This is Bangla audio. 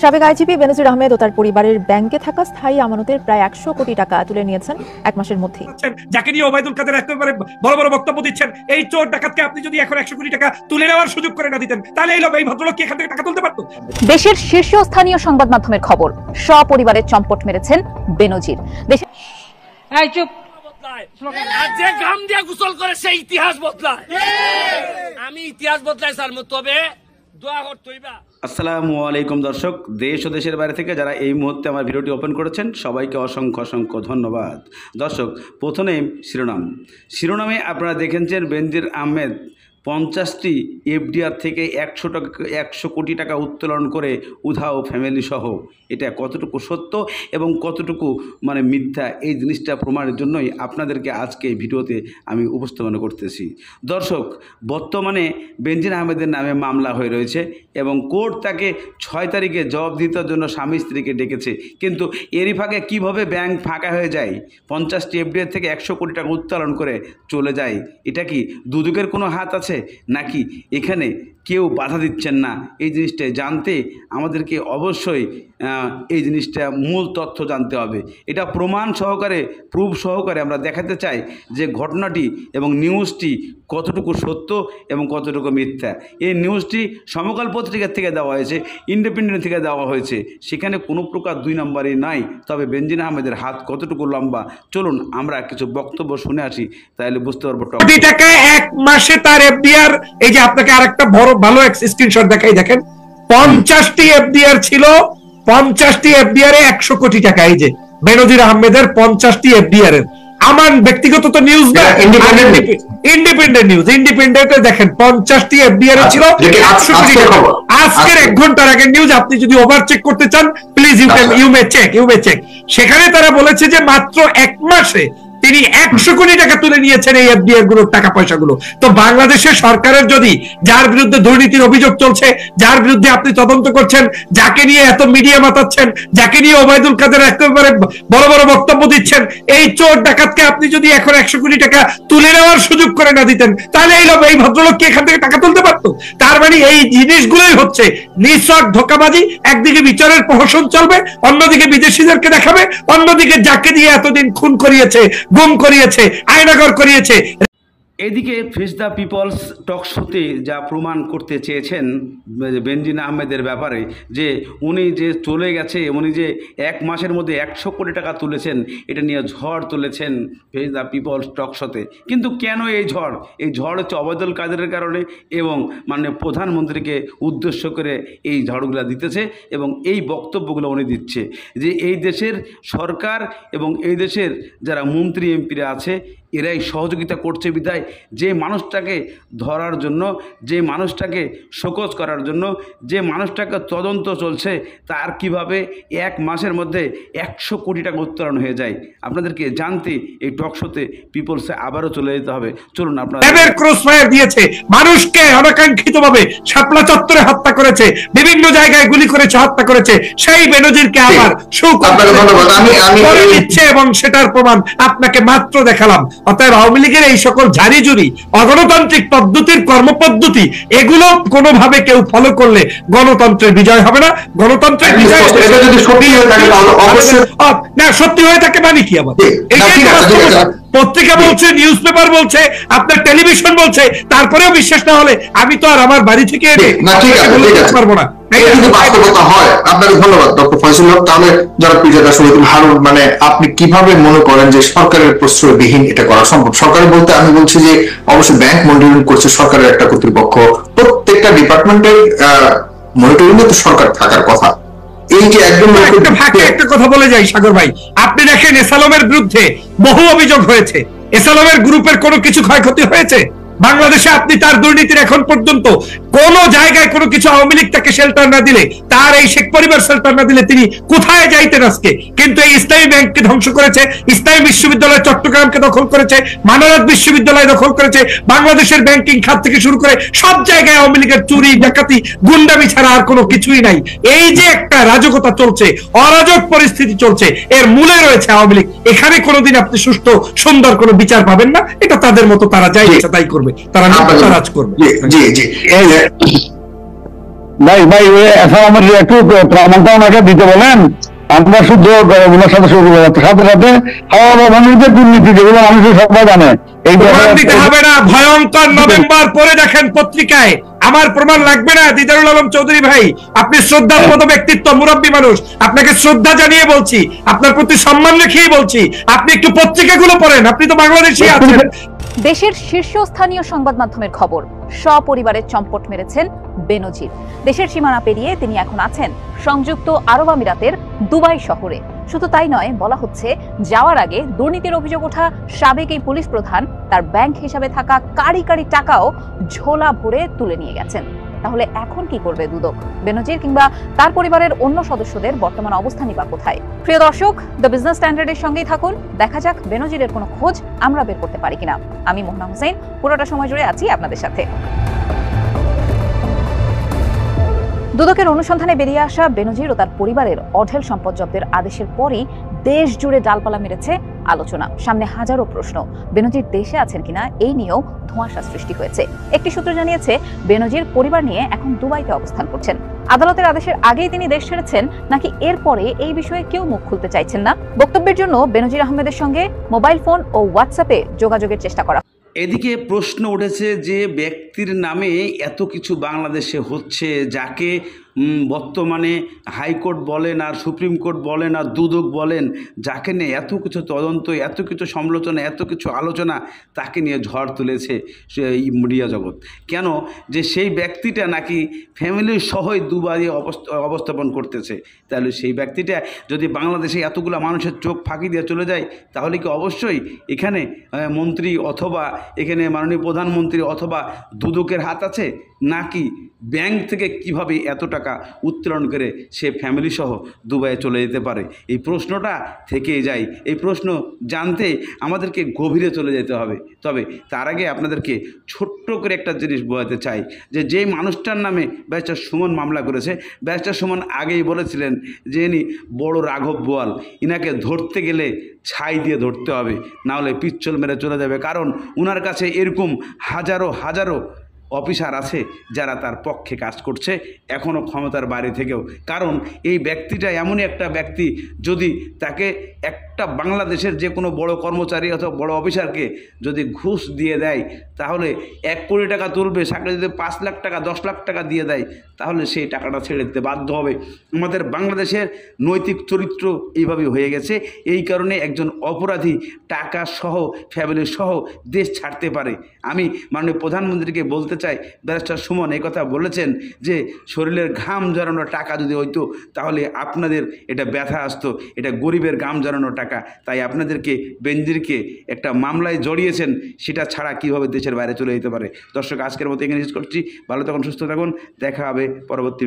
সাবেক আইজিপি বেনজির আহমেদ ও তার পরিবারের ব্যাংকে থাকা স্থায়ী আমানতের প্রায় 100 কোটি টাকা তুলে নিয়েছেন এক মাসের মধ্যে। যাকে নিয়ে ওবায়দুল কাদের একেবারে বড় বড় বক্তব্য দিচ্ছেন, এই চোর ডাকাতকে আপনি যদি এখন 100 কোটি টাকা তুলে নেওয়ার সুযোগ করে না দিতেন, তাহলে এই ভদ্রলোক কি এখান থেকে টাকা তুলতে পারতো? দেশের শীর্ষস্থানীয় সংবাদ মাধ্যমের খবর, সপরিবারের চম্পট মেরেছেন বেনজির। যে গাম দিয়ে গোসল করে সেই ইতিহাস বদলায়। আমি ইতিহাস বদলাই স্যার, তবে দোয়া করতে হইবা। আসসালামু আলাইকুম দর্শক, দেশ ও দেশের বাইরে থেকে যারা এই মুহূর্তে আমার ভিডিওটি ওপেন করেছেন সবাইকে অসংখ্য অসংখ্য ধন্যবাদ। দর্শক, প্রথমে শিরোনামে আপনারা দেখেছেন বেনজির আহমেদ 50টি এফডিআর থেকে 100 কোটি টাকা উত্তোলন করে উধাও ফ্যামিলি সহ। এটা কতটুকু সত্য এবং কতটুকু মিথ্যা, এই জিনিসটা প্রমাণের জন্যই আপনাদেরকে আজকে এই ভিডিওতে আমি উপস্থাপন করতেছি। দর্শক, বর্তমানে বেনজির আহমেদের নামে মামলা হয়ে রয়েছে এবং কোর্ট তাকে 6 তারিখে জবাবদিহিতার জন্য স্বামী স্ত্রীকে ডেকেছে। কিন্তু এরই ফাঁকে কীভাবে ব্যাংক ফাঁকা হয়ে যায়, 50টি এফডিআর থেকে 100 কোটি টাকা উত্তোলন করে চলে যায়? এটা কি দুদকের কোনো হাত আছে নাকি এখানে কেউ বাধা দিচ্ছেন না? এই জিনিসটা জানতে আমাদেরকে অবশ্যই এই জিনিসটা মূল তথ্য জানতে হবে। এটা প্রমাণ সহকারে, প্রুফ সহকারে আমরা দেখাতে চাই যে ঘটনাটি এবং নিউজটি কতটুকু সত্য এবং কতটুকু মিথ্যা। এই নিউজটি সমকাল পত্রিকার থেকে দেওয়া হয়েছে, ইন্ডিপেন্ডেন্ট থেকে দেওয়া হয়েছে, সেখানে কোনো প্রকার 2 নম্বরই নাই। তবে বেনজির আহমেদের হাত কতটুকু লম্বা, চলুন আমরা কিছু বক্তব্য শুনে আসি, তাহলে বুঝতে পারবো। কোটি টাকা এক মাসে তার এফডিআর, এই যে আপনাকে আরেকটা বড় ভালো স্ক্রিনশট দেখাই, দেখেন 50টি এফডিআর ছিল, 50টি এফডিআর এ 100 কোটি টাকা। এই যে বেনজির আহমেদের 50টি এফডিআর এর, আমার ব্যক্তিগত তো নিউজ না, ইন্ডিপেন্ডেন্ট নিউজ, ইন্ডিপেন্ডেন্টে দেখেন 50টি এফডিআর এ ছিল 100 কোটি টাকা। আজকের 1 ঘন্টার আগের নিউজ, আপনি যদি ওভার চেক করতে চান প্লিজ ইউ মে চেক। সেখানে তারা বলেছে যে মাত্র 1 মাসে তিনি 100 কোটি টাকা তুলে নিয়েছেন এই এফডিআর গুলোর টাকা পয়সাগুলো। তো বাংলাদেশের সরকারের যদি, যার বিরুদ্ধে দুর্নীতির অভিযোগ চলছে, যার বিরুদ্ধে আপনি তদন্ত করছেন, যাকে নিয়ে এত মিডিয়া মাতাচ্ছেন, যাকে নিয়ে ওবায়দুল কাদের একেবারে বড় বড় বক্তব্য দিচ্ছেন, এই চোর ডাকাতকে আপনি যদি এখন 100 কোটি টাকা তুলে নেওয়ার সুযোগ করে না দিতেন, তাহলে এই ভদ্রলোক কি এখান থেকে টাকা তুলতে পারতো? তার মানে এই জিনিসগুলোই হচ্ছে নিঃস্বার্থ ধোঁকাবাজি। একদিকে বিচারের প্রহসন চলবে, অন্যদিকে বিদেশিদেরকে দেখাবে, অন্যদিকে যাকে দিয়ে এতদিন খুন করিয়েছে, গুম করিয়েছে, আয়নাঘর করিয়েছে। এদিকে ফেস দ্য পিপলস টক শোতে যা প্রমাণ করতে চেয়েছেন বেনজির আহমেদের ব্যাপারে, যে উনি যে চলে গেছে, উনি যে 1 মাসের মধ্যে 100 কোটি টাকা তুলেছেন, এটা নিয়ে ঝড় তুলেছেন ফেস দ্য পিপলস টক শোতে। কিন্তু কেন এই ঝড়? এই ঝড় হচ্ছে ওবায়দুল কাদেরের কারণে এবং মাননীয় প্রধানমন্ত্রীকে উদ্দেশ্য করে এই ঝড়গুলো দিতেছে এবং এই বক্তব্যগুলো উনি দিচ্ছে যে এই দেশের সরকার এবং এই দেশের যারা মন্ত্রী এমপিরা আছে এরাই সহযোগিতা করছে বিধায় যে মানুষটাকে ধরার জন্য, যে মানুষটাকে শোকজ করার জন্য, যে মানুষটাকে তদন্ত চলছে, তার কিভাবে 1 মাসের মধ্যে 100 কোটি টাকা উত্তোলন হয়ে যায়। আপনাদেরকে জানতে এই টক শোতে পিপলসে আবারও চলে যেতে হবে। চলুন, আপনারা ক্রসফায়ার দিয়েছে, মানুষকে অনাকাঙ্ক্ষিতভাবে শাপলা চত্বরে হত্যা করেছে, বিভিন্ন জায়গায় গুলি করেছে, হত্যা করেছে, সেই বেনজিরকে আবার দিচ্ছে এবং সেটার প্রমাণ আপনাকে মাত্র দেখালাম। অতএব আওয়ামী লীগের এই সকল ঝাড়িঝুড়ি অগণতান্ত্রিক পদ্ধতির কর্মপদ্ধতি, এগুলো কোনোভাবে কেউ ফলো করলে গণতন্ত্রের বিজয় হবে না। গণতন্ত্রের বিজয় না সত্যি হয়ে থাকে মানে কি? আবার পত্রিকা বলছে, নিউজ পেপার বলছে, আপনার টেলিভিশন বলছে, তারপরেও বিশ্বাস না হলে আমি তো আর আমার বাড়ি থেকে পারবো না। আপনাকে ধন্যবাদ ডক্টর ফয়সুল হক। তাহলে যারা পিজাটা শহীদুল হারুন, আপনি কিভাবে মনে করেন যে সরকারের প্রশ্রয়বিহীন এটা করা সম্ভব? সরকার বলতে আমি বলছি যে অবশ্যই ব্যাংক মনিটরিং করছে, সরকারের একটা কর্তৃপক্ষ, প্রত্যেকটা ডিপার্টমেন্টের মনিটরিং এ তো সরকার থাকার কথা। এই যে একদম একটা কথা বলে যাই সাগর ভাই, আপনি দেখেন এসালমের বিরুদ্ধে বহু অভিযোগ হয়েছে, এসালমের গ্রুপের কোনো কিছু ক্ষয়ক্ষতি হয়েছে বাংলাদেশে? আপনি তার দুর্নীতির এখন পর্যন্ত কোন জায়গায় কোনো কিছু, আওয়ামী লীগ তাকে শেল্টার না দিলে, তার এই শেখ পরিবার শেল্টার না দিলে তিনি কোথায় যাইতেন আজকে? কিন্তু এই ইসলামী ব্যাংককে ধ্বংস করেছে, ইসলামী বিশ্ববিদ্যালয় চট্টগ্রামকে দখল করেছে, মানরাত বিশ্ববিদ্যালয় দখল করেছে, বাংলাদেশের ব্যাংকিং খাত থেকে শুরু করে সব জায়গায় আওয়ামী লীগের চুরি, ডাকাতি, গুন্ডামি ছাড়া আর কোনো কিছুই নাই। এই যে একটা রাজকতা চলছে, অরাজক পরিস্থিতি চলছে, এর মূলে রয়েছে আওয়ামী লীগ। এখানে কোনোদিন আপনি সুষ্ঠু সুন্দর কোনো বিচার পাবেন না। এটা তাদের মতো, তারা যাই ইচ্ছা তাই করবে, তারা রাজ করবে। জি জি, ভাই ভাই এখন আমার একটু প্রমাণটা ওনাকে দিতে বলেন। আমরা শুদ্ধ ওনার সাথে সাথে সাথে হাওয়া মানুষদের দুর্নীতি যেগুলো মানুষের সবাই জানে এই প্রমাণ দিতে হবে না, ভয়ঙ্কর নভেম্বর পরে দেখেন পত্রিকায়। আমার প্রমাণ লাগবে না দিদারুল আলম চৌধুরী ভাই, আপনি শ্রদ্ধার মতো ব্যক্তিত্ব, মুরব্বী মানুষ, আপনাকে শ্রদ্ধা জানিয়ে বলছি, আপনার প্রতি সম্মান রেখেই বলছি, আপনি একটু পত্রিকাগুলো পড়েন, আপনি তো বাংলাদেশী আছেন। দেশের শীর্ষস্থানীয় সংবাদ মাধ্যমের খবর, সপরিবারে চম্পট মেরেছেন বেনজির। দেশের সীমানা পেরিয়ে তিনি এখন আছেন সংযুক্ত আরব আমিরাতের দুবাই শহরে। শুধু তাই নয়, বলা হচ্ছে যাওয়ার আগে দুর্নীতির অভিযোগ ওঠা সাবেক এই পুলিশ প্রধান তার ব্যাংক হিসাবে থাকা কারি কারি টাকাও ঝোলা ভরে তুলে নিয়ে গেছেন। তাহলে এখন কি করবে দুদক? বেনজির কিংবা তার পরিবারের অন্য সদস্যদের বর্তমান অবস্থানই বা কোথায়? প্রিয় দর্শক, দ্য বিজনেস স্ট্যান্ডার্ডের সঙ্গেই থাকুন, দেখা যাক বেনজিরের কোনো খোঁজ আমরা বের করতে পারি কিনা। আমি মোহনা হোসেন, পুরোটা সময় জুড়ে আছি আপনাদের সাথে। দুদকের অনুসন্ধানে বেরিয়ে আসা বেনজির ও তার পরিবারের অঢেল সম্পদ জব্দের আদেশের পরই দেশ জুড়ে ডালপালা মেরেছে আলোচনা। সামনে হাজারো প্রশ্ন। বেনজির দেশে আছেন কিনা এই নিয়েও ধোঁয়াশা সৃষ্টি হয়েছে। একটি সূত্র জানিয়েছে বেনজির পরিবার নিয়ে এখন দুবাইতে অবস্থান করছেন। আদালতের আদেশের আগেই তিনি দেশ ছেড়েছেন, নাকি এরপরে এই বিষয়ে কেউ মুখ খুলতে চাইছেন না। বক্তব্যের জন্য বেনজির আহমেদের সঙ্গে মোবাইল ফোন ও হোয়াটসঅ্যাপে যোগাযোগের চেষ্টা করা। এদিকে প্রশ্ন উঠেছে যে ব্যক্তির নামে এত কিছু বাংলাদেশে হচ্ছে, যাকে বর্তমানে হাইকোর্ট বলেন আর সুপ্রিম কোর্ট বলেন আর দুদক বলেন, যাকে নিয়ে এত কিছু তদন্ত, এত কিছু সমালোচনা, এত কিছু আলোচনা, তাকে নিয়ে ঝড় তুলেছে এই মিডিয়া জগৎ। কেন? যে সেই ব্যক্তিটা নাকি ফ্যামিলির সহই দুবাইয়ে অবস্থাপন করতেছে। তাহলে সেই ব্যক্তিটা যদি বাংলাদেশে এতগুলো মানুষের চোখ ফাঁকি দিয়ে চলে যায়, তাহলে কি অবশ্যই এখানে মন্ত্রী অথবা এখানে মাননীয় প্রধানমন্ত্রী অথবা দুদকের হাত আছে? নাকি ব্যাংক থেকে কিভাবে এত টাকা উত্তোলন করে সে ফ্যামিলি সহ দুবাইয়ে চলে যেতে পারে? এই প্রশ্নটা থেকেই যায়। এই প্রশ্ন জানতে আমাদেরকে গভীরে চলে যেতে হবে। তবে তার আগে আপনাদেরকে ছোট্ট করে একটা জিনিস বোঝাতে চাই, যে যেই মানুষটার নামে ব্যারিস্টার সুমন মামলা করেছে, ব্যারিস্টার সুমন আগেই বলেছিলেন যে ইনি বড় রাঘব বোয়াল, ইনাকে ধরতে গেলে ছাই দিয়ে ধরতে হবে, না হলে পিচ্ছল মেরে চলে যাবে। কারণ ওনার কাছে এরকম হাজারো হাজারো অফিসার আছে যারা তার পক্ষে কাজ করছে এখনও ক্ষমতার বাইরে থেকেও। কারণ এই ব্যক্তিটা এমনই একটা ব্যক্তি, যদি তাকে একটা বাংলাদেশের যে কোনো বড় কর্মচারী অথবা বড় অফিসারকে যদি ঘুষ দিয়ে দেয়, তাহলে 1 কোটি টাকা তুলবে, সাথে যদি 5 লাখ টাকা 10 লাখ টাকা দিয়ে দেয়, তাহলে সেই টাকাটা ছেড়ে দিতে বাধ্য হবে। আমাদের বাংলাদেশের নৈতিক চরিত্র এইভাবে হয়ে গেছে। এই কারণে একজন অপরাধী টাকা সহ ফ্যামিলি সহ দেশ ছাড়তে পারে। আমি মাননীয় প্রধানমন্ত্রীকে বলতে চাই, ব্যারিস্টার সুমন এই কথা বলেছেন যে শরীরের ঘাম ঝরানো টাকা যদি হইতো, তাহলে আপনাদের এটা ব্যথা আসতো, এটা গরিবের ঘাম ঝরানো টাকা। তাই আপনাদেরকে বেনজিরকে একটা মামলায় জড়িয়েছেন, সেটা ছাড়া কীভাবে দেশের বাইরে চলে যেতে পারে। দর্শক, আজকের মতো এখানে শেষ করছি। ভালো থাকুন, সুস্থ থাকুন, দেখা হবে পরবর্তী।